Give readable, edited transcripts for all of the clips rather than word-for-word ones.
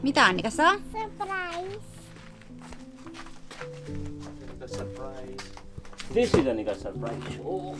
Mitä Annika saa? Surprise. Surprise. This is Annika's surprise. Oh.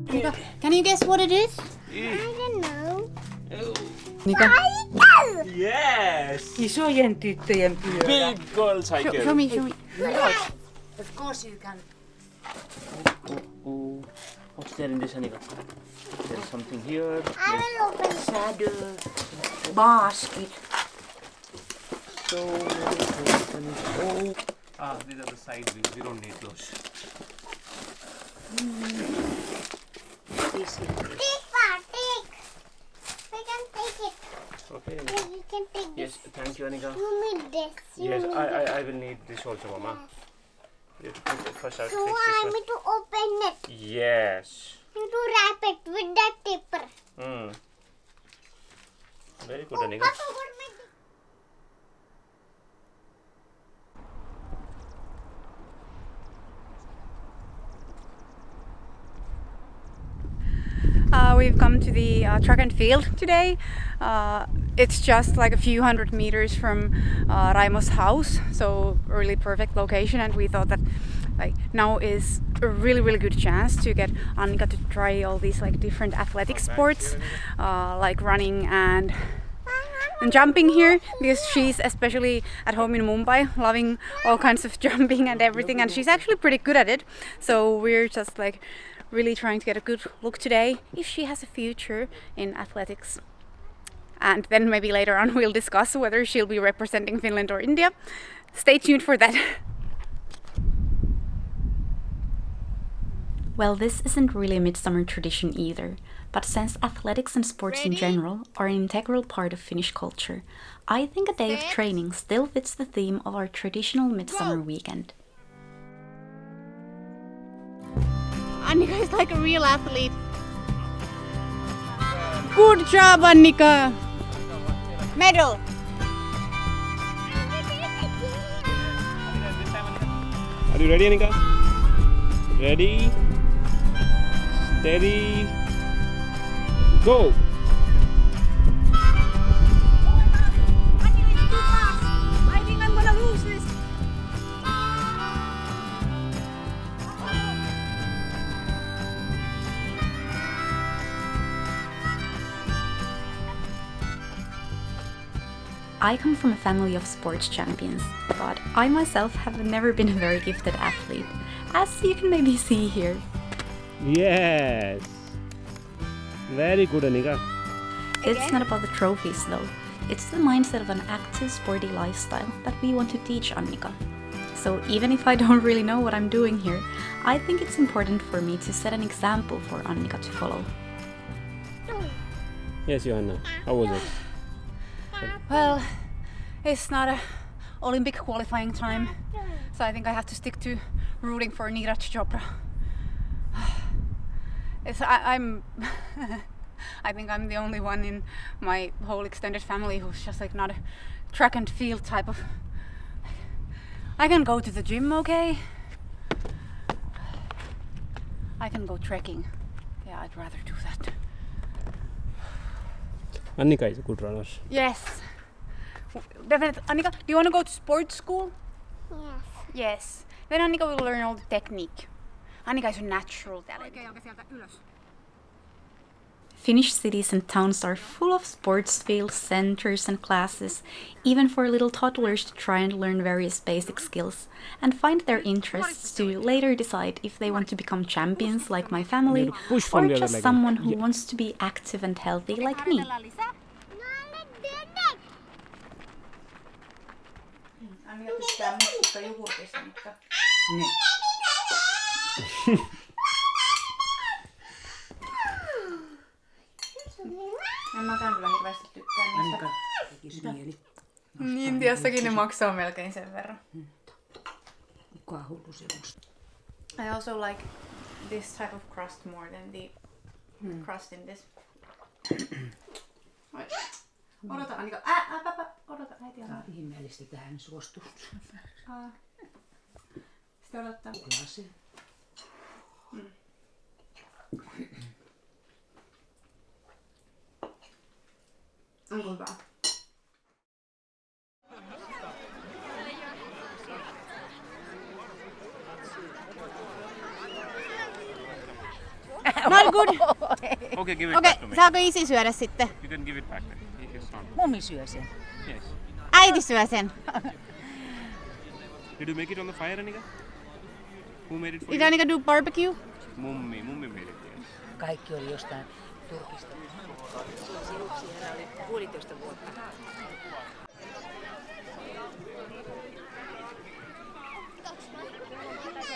Annika, can you guess what it is? I don't know. Annika. Yes! Isojen tyttöjen pyörä. Big girl cycle. Show me. Of course you can. Oh. What's there in this, Annika? There's something here. I will open it. Saddle. Basket. So, these are the side wheels. We don't need those. This is Take part, take. We can take it. Okay. Yeah, you can take Yes, this. thank you, Annika. You need this. You Yes, need I will need this also, Mama. You have to put it first. I'll So fix I this need to open it. one. Yes. You need to wrap it with that paper. Very good, Annika. Papa, what am I doing? We've come to the track and field today. It's just like a few hundred meters from Raimo's house, so really perfect location. And we thought that like now is a really good chance to get Annika to try all these like different athletic sports, like running and jumping here, because she's especially at home in Mumbai loving all kinds of jumping and everything, and she's actually pretty good at it. So we're just like really trying to get a good look today if she has a future in athletics. And then maybe later on we'll discuss whether she'll be representing Finland or India. Stay tuned for that. Well, this isn't really a midsummer tradition either, but since athletics and sports in general are an integral part of Finnish culture, I think a day of training still fits the theme of our traditional midsummer weekend. Annika is like a real athlete. Good job, Annika! Medal! Are you ready, Annika? Ready? Steady. Go! I think I'm gonna lose this. I come from a family of sports champions, but I myself have never been a very gifted athlete, as you can maybe see here. Yes! Very good, Annika. It's not about the trophies though, it's the mindset of an active sporty lifestyle that we want to teach Annika. So even if I don't really know what I'm doing here, I think it's important for me to set an example for Annika to follow. Yes, Johanna. How was it? Well, it's not a Olympic qualifying time, so I think I have to stick to rooting for Neeraj Chopra. I'm I think I'm the only one in my whole extended family who's just like not a track and field type of. I can go to the gym, okay? I can go trekking. Yeah, I'd rather do that. Annika is a good runner. Yes. Definitely. Annika, do you want to go to sports school? Yes. Yes. Then Annika will learn all the technique. Annika is a natural talent. Finnish cities and towns are full of sports fields, centers and classes, even for little toddlers to try and learn various basic skills and find their interests to later decide if they want to become champions like my family or just someone who wants to be active and healthy like me. Annika tykkää mustista jogurtista, mutta... En mä kyllä hirveästi tykkää niistä. Annika tekis mieli. Intiassakin ne maksaa melkein sen verran. Kuka hullu semmoista? I also like this type of crust more than the crust in this. Odota Annika. Odota äiti. Tää on ihmeellistä tähän suostusta. Sitten odottaa. Glase. Onko hyvä? so good. Okay, give it Okei, back to me. saako isi syödä sitten? You can give it back then. It's on. Mummi syö sen. Yes. Äiti syö sen. Did you make it on the fire, Annika? Who made it for Did you? Annika do barbecue? Mummi made it, yes. Kaikki oli jostain Turkista. Siellä oli 1,5 vuotta.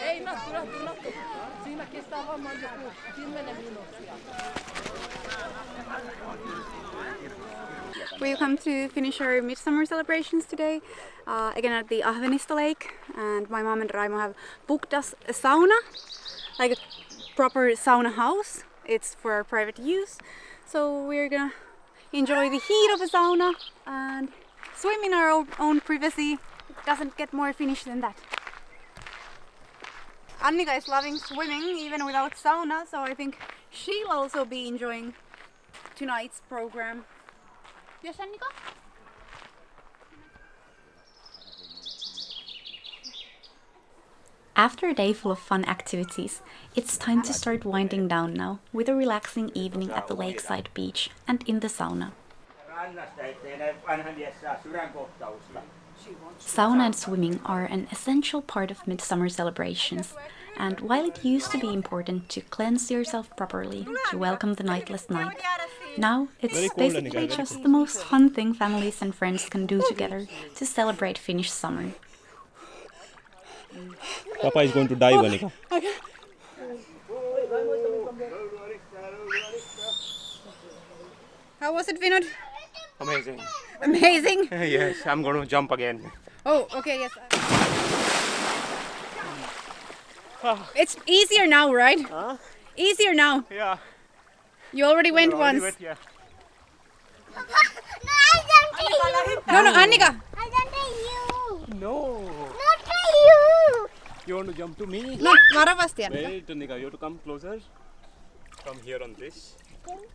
Ei nattu. Siinä kestää varmaan joku 10 minuuttia. We come to finish our midsummer celebrations today, again at the Ahvenista lake, and my mom and Raimo have booked us a sauna, like a proper sauna house. It's for our private use, so we're gonna enjoy the heat of a sauna and swim in our own privacy. It doesn't get more Finnish than that. Annika is loving swimming even without sauna, so I think she'll also be enjoying tonight's program. Yes, Annika? After a day full of fun activities, it's time to start winding down now with a relaxing evening at the lakeside beach and in the sauna. Sauna and swimming are an essential part of midsummer celebrations, and while it used to be important to cleanse yourself properly to welcome the nightless night, now it's basically just the most fun thing families and friends can do together to celebrate Finnish summer. Papa is going to dive, Annika. How was it, Vinod? Amazing. Amazing! Yes, I'm going to jump again. Oh, okay, yes. It's easier now, right? Huh? Easier now. Yeah. You already went Already once. wet, yeah. No, I don't take No, Annika! I don't take you. No. Not take you. You want to jump to me? No, varovasti, Annika. Wait, Annika, you have to come closer. Come here on this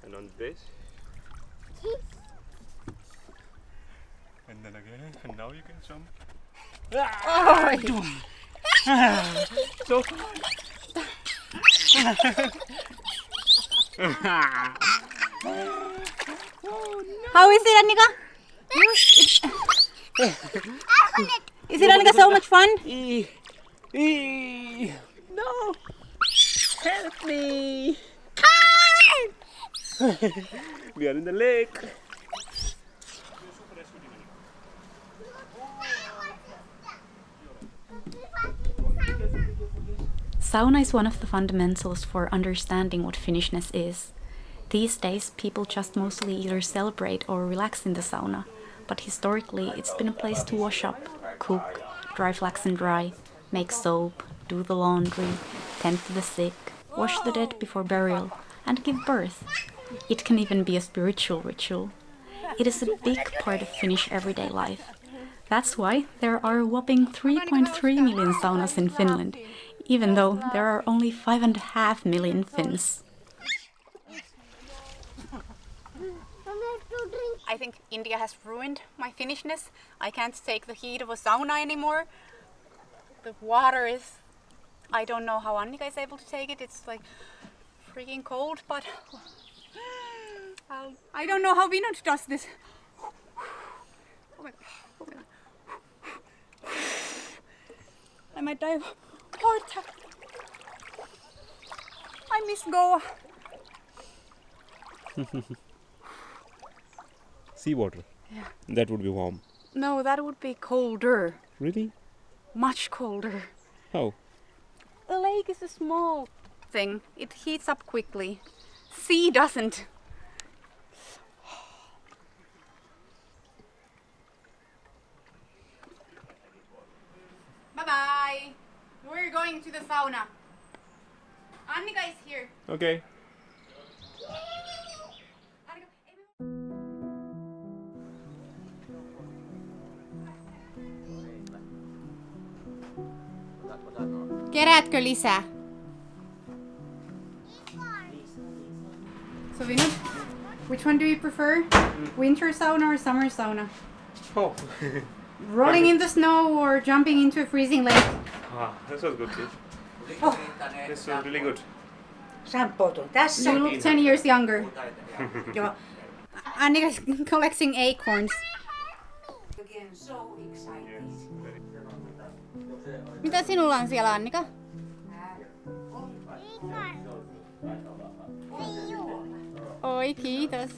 and on this. And then again, and now you can jump. So How is it, Annika? Is it, Annika, so much fun? No! Help me! We are in the lake. Sauna is one of the fundamentals for understanding what Finnishness is. These days, people just mostly either celebrate or relax in the sauna, but historically it's been a place to wash up, cook, dry flax and dry, make soap, do the laundry, tend to the sick, wash the dead before burial, and give birth. It can even be a spiritual ritual. It is a big part of Finnish everyday life. That's why there are a whopping 3.3 million saunas in Finland, even though there are only 5.5 million Finns. I think India has ruined my Finnishness. I can't take the heat of a sauna anymore. The water is... I don't know how Annika is able to take it. It's like freaking cold, but... I don't know how Vinod does this. Oh my God. Oh my God. I might die of heart attack. I miss Goa. Seawater. Yeah. That would be warm. No, that would be colder. Really? Much colder. How? A lake is a small thing. It heats up quickly. Sea doesn't. Bye-bye. We're going to the sauna. Annika is here. Okay. Keräätkö lisää? So Vinod, which one do you prefer? Winter sauna or summer sauna? Oh. Rolling in the snow or jumping into a freezing lake? This was good too. Oh. This was really good. Sampot on tässä. You look 10 years younger. Joo. Annika's collecting acorns. Again, so excited. Mitä sinulla on siellä, Annika? Oi, kiitos.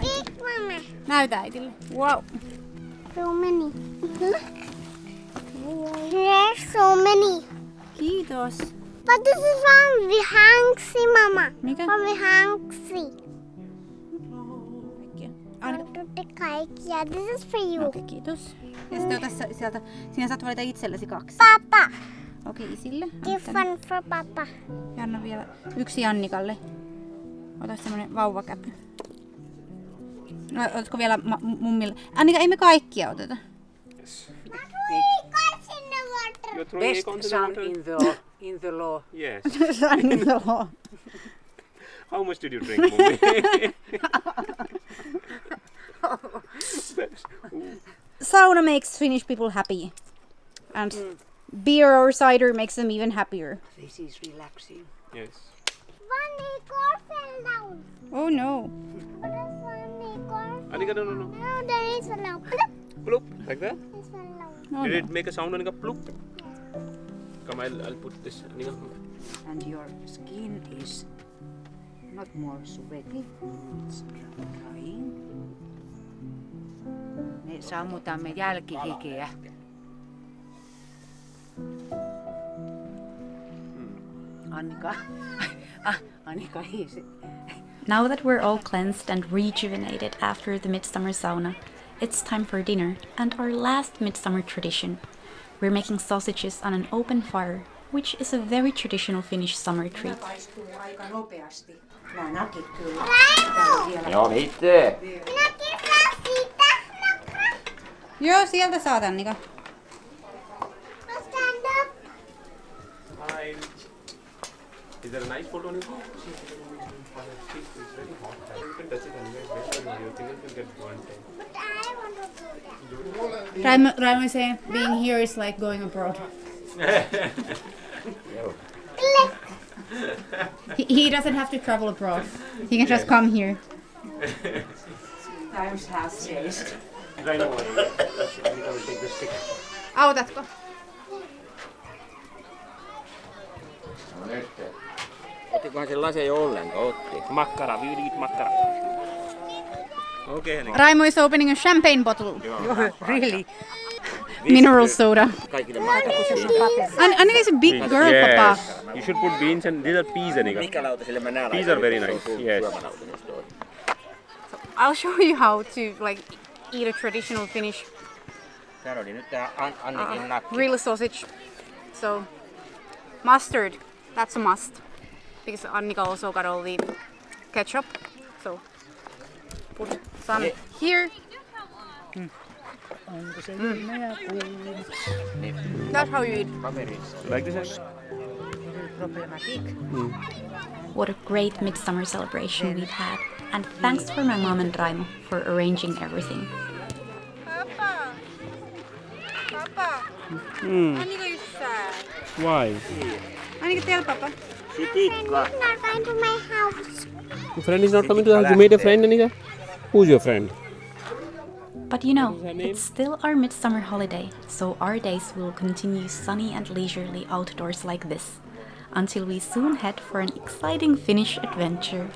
Big mama. Näytä äitille. Wow. So many. There's so many. Kiitos. But this is from the hangsi, mama. Mikä? From the hangsi. Annika. Kaikkia. This is for you. Okei, kiitos. Ja sitten ota sieltä, sinä saat valita itsellesi 2. Papa. Okei, isille. Give one for Papa. Ja anna vielä 1 Annikalle. Ota semmonen vauvakäpy. Otatko vielä mummille? Annika, ei me kaikkia oteta. You're throwing Best acorns in the son water? in the law. Yes. Annika. How much did you drink, Mummy? Sauna makes Finnish people happy. And beer or cider makes them even happier. This is relaxing. Yes. One acorn fell down. Oh no. What is one acorn? Annika, no. No, there is one now. Bloop, like that? This one now. Oh, Did no. it make a sound, Annika? Bloop. Come, I'll put this, Annika. And your skin is not more sweaty. It's drying. Me sammutamme jälkihikeä. Annika. Annika is it. Now that we're all cleansed and rejuvenated after the midsummer sauna, it's time for dinner and our last midsummer tradition. We're making sausages on an open fire, which is a very traditional Finnish summer treat. Paistuu aika nopeasti. Nää nakit kyllä. Joo, itse. Minäkin saan siitä. Joo, sieltä saat, Annika. Stand up. Hi. Is there a nice photo, Annika? It's very hot. You can touch it anyway. Your fingers will get burnt. But I want to do that. Raimo is saying being here is like going abroad. He doesn't have to travel abroad. He can just come here. Times have changed. Right away. Annika will take the stick. Autatko? Ottikohan se lasia jo ollenkaan? Otti. Makkara, we will eat makkara. Okay, Annika. Raimo is opening a champagne bottle. Really? Mineral soda. Kaikille Annika is a big girl, Papa. You should put beans and these are peas, Annika. Peas are very nice. Yes. I'll show you how to like eat a traditional Finnish real sausage. So mustard, that's a must. Because Annika also got all the ketchup. So put some here. That's how you eat. Like this? Problematic. What a great midsummer celebration we've had, and thanks for my mom and Raimo for arranging everything. Papa. Papa. Annika is sad. Why? Annika, tell Papa. Not going to my house. Your friend is not coming to the house. You made a friend, Annika? Who's your friend? But you know, it's still our midsummer holiday, so our days will continue sunny and leisurely outdoors like this, until we soon head for an exciting Finnish adventure.